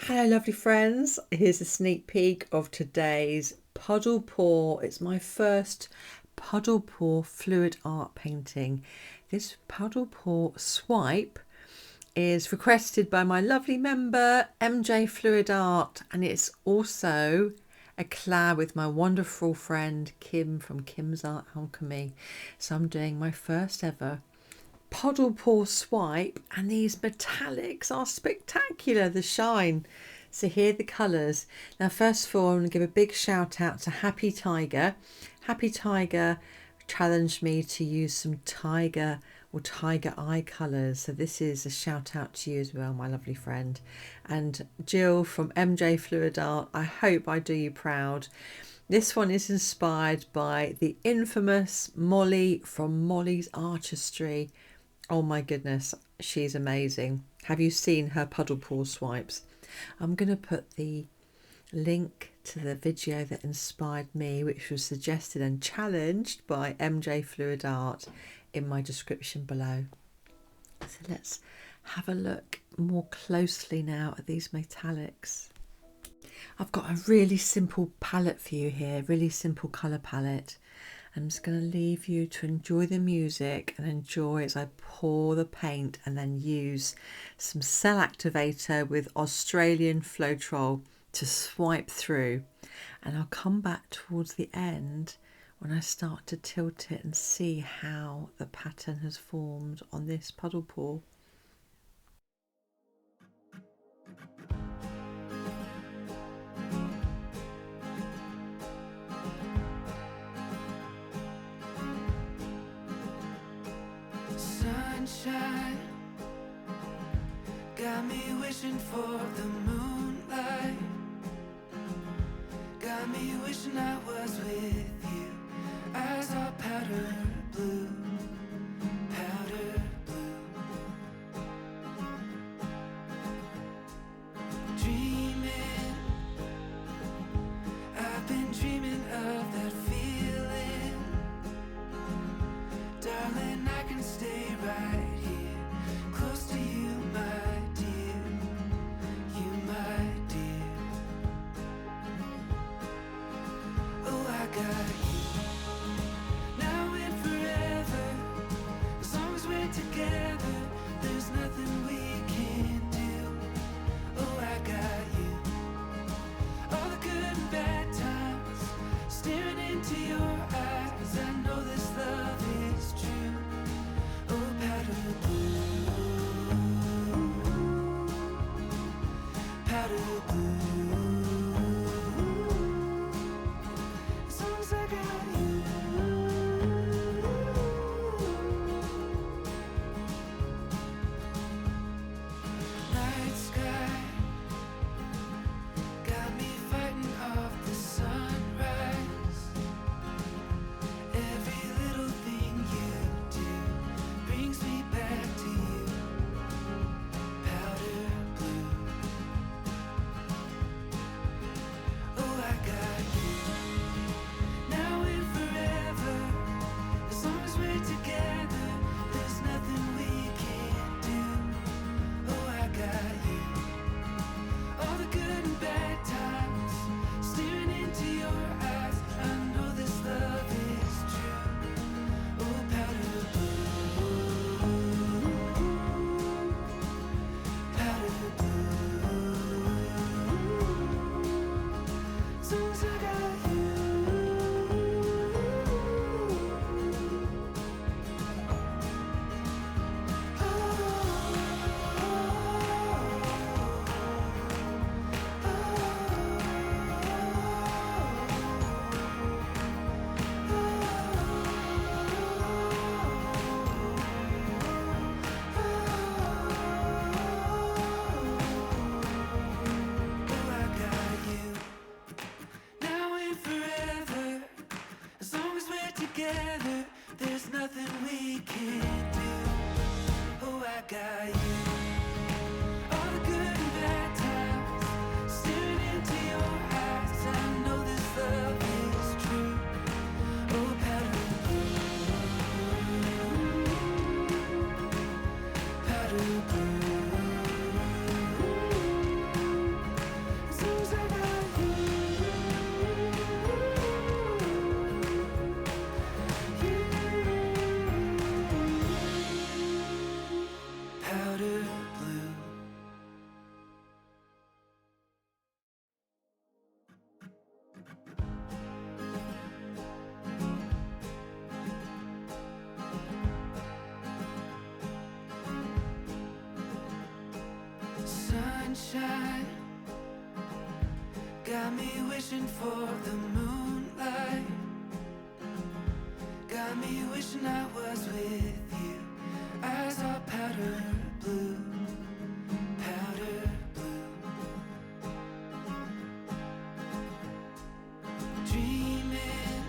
Hello lovely friends, here's a sneak peek of today's puddle pour. It's my first puddle pour fluid art painting. This puddle pour swipe is requested by my lovely member MJ Fluid Art, and it's also a collab with my wonderful friend Kim from Kim's Art Alchemy. So I'm doing my first ever puddle pour swipe, and these metallics are spectacular, the shine. So here are the colours. Now first of all, I'm going to give a big shout out to Happy Tiger. Happy Tiger challenged me to use some tiger or tiger eye colours, so this is a shout out to you as well, my lovely friend. And Jill from MJ Fluid Art, I hope I do you proud. This one is inspired by the infamous Molly from Molly's Artistry. Oh my goodness, she's amazing. Have you seen her puddle pour swipes? I'm going to put the link to the video that inspired me, which was suggested and challenged by MJ Fluid Art, in my description below. So let's have a look more closely now at these metallics. I've got a really simple palette for you here, really simple colour palette. I'm just going to leave you to enjoy the music and enjoy as I pour the paint, and then use some cell activator with Australian Floetrol to swipe through. And I'll come back towards the end when I start to tilt it and see how the pattern has formed on this puddle pour. Sunshine got me wishing for the moonlight, got me wishing I was with you. Eyes are powder blue, powder blue. Dreaming, I've been dreaming of that feeling. Darling, I can stay right here, close to you, my dear, you, my dear. Oh, I got you, now and forever. As long as we're together, there's nothing we can't do. Oh, I got you, all the good and bad times, staring into your eyes. I know this love is true. Oh, powder blue, powder blue. As long as I got you. Night sky got me fighting off the sunrise. Every little thing you do brings me back to you. Powder blue, Sunshine got me wishing for the moonlight. Got me wishing I was with you. Eyes are powder blue, powder blue. Dreaming,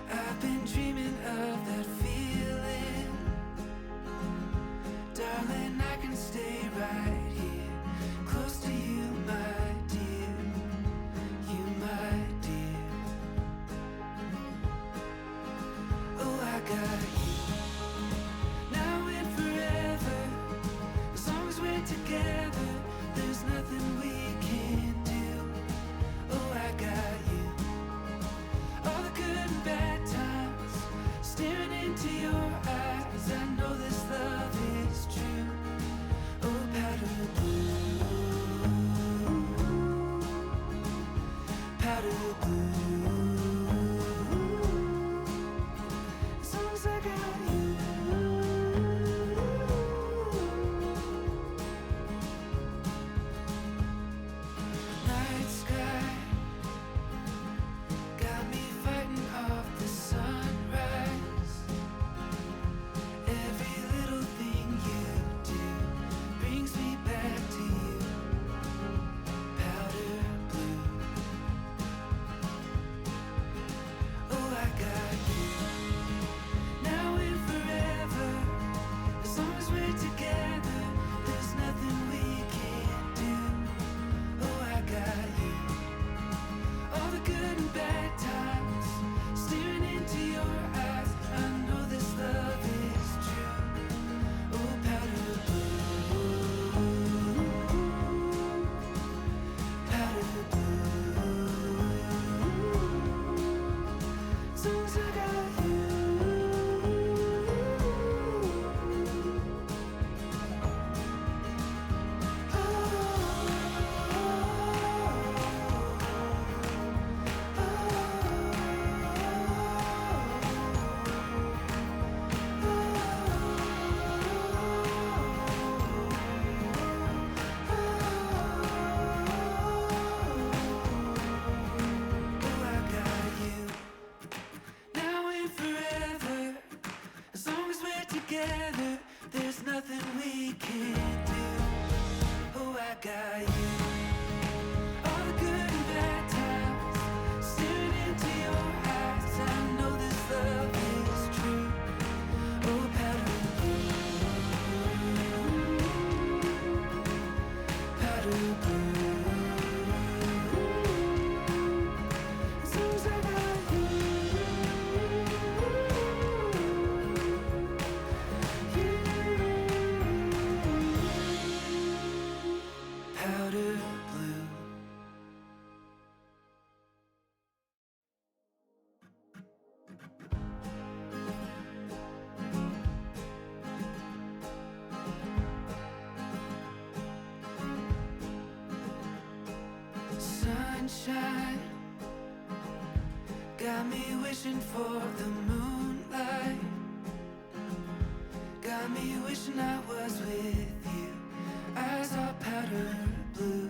I've been dreaming of that feeling. Darling, I can stay right here, close to you, my dear, you, my dear. Oh, I got you, now and forever. As long as we're together, there's nothing we can't do. Oh, I got you, all the good and bad times, staring into your eyes. I know this love is true. Oh, powder blue, powder blue. As long as I got you. Night sky got me fighting off the sunrise. Every little thing you do brings me back to you. Powder blue. Oh, I got you, now and forever. As long as we're together, there's nothing we can't do. Oh, I got you, all the good and bad times, staring into your eyes. I know this love is true. Oh, powder blue, powder blue. As long as I got you. Oh, I got you, now and forever. As long as we're together, there's nothing we can't do. Oh, I got you, all the good and bad times, staring into your eyes. I know this love is true. Oh, powder blue, powder blue. As long as I got you, powder blue. Sunshine got me wishing for the moonlight. Got me wishing I was with you. Eyes are powder blue,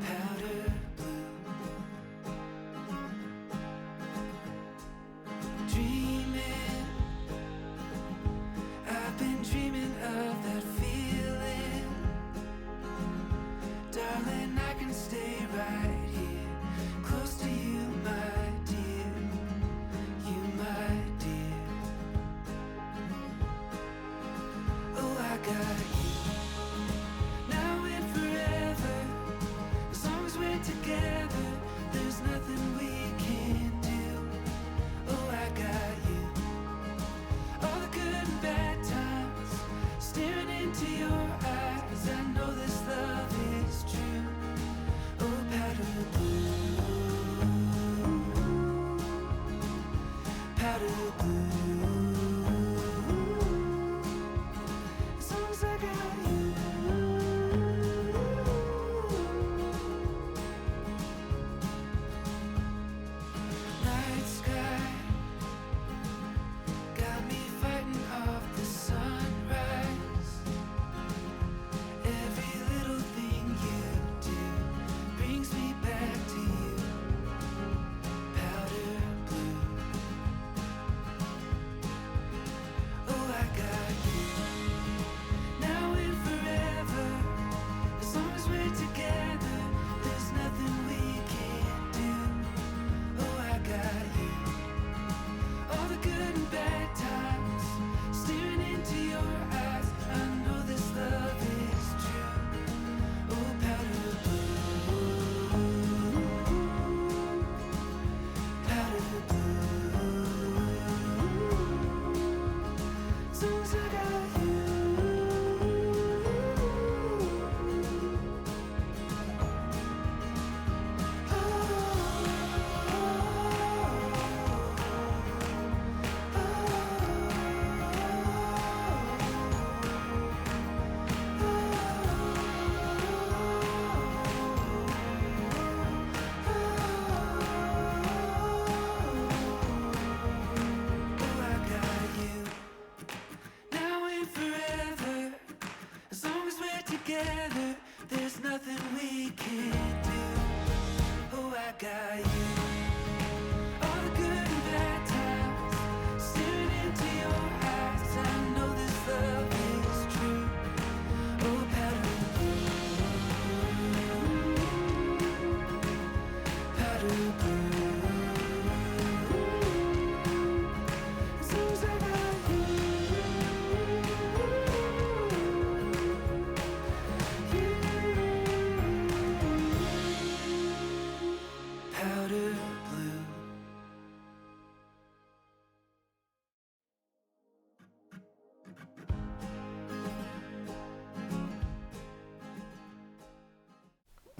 powder blue. Dreaming, I've been dreaming of that feeling. Darling, I can stay right here, close to you, my dear, you, my dear. Oh, I got you, now and forever. As long as we're together, there's nothing we can't do. Oh, I got you, all the good and bad times, staring into your eyes. I know this love is true. Oh, powder blue, powder blue. As long as I got you.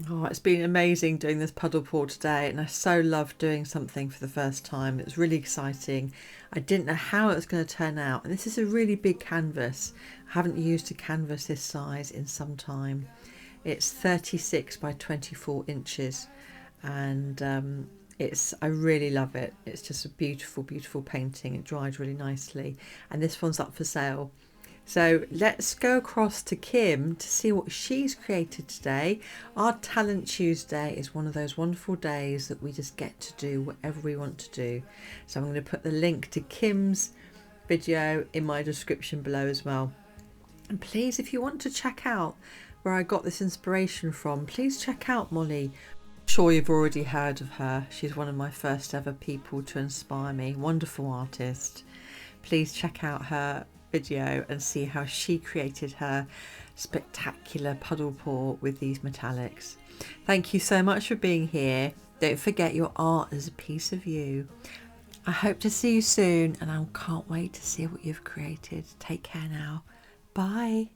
Oh, it's been amazing doing this puddle pour today, and I so loved doing something for the first time. It was really exciting. I didn't know how it was going to turn out, and this is a really big canvas. I haven't used a canvas this size in some time. It's 36 by 24 inches, and I really love it. It's just a beautiful, beautiful painting. It dried really nicely, and this one's up for sale. So let's go across to Kim to see what she's created today. Our Talent Tuesday is one of those wonderful days that we just get to do whatever we want to do. So I'm going to put the link to Kim's video in my description below as well. And please, if you want to check out where I got this inspiration from, please check out Molly. I'm sure you've already heard of her. She's one of my first ever people to inspire me. Wonderful artist. Please check out her video and see how she created her spectacular puddle pour with these metallics. Thank you so much for being here. Don't forget, your art is a piece of you. I hope to see you soon, and I can't wait to see what you've created. Take care now. Bye.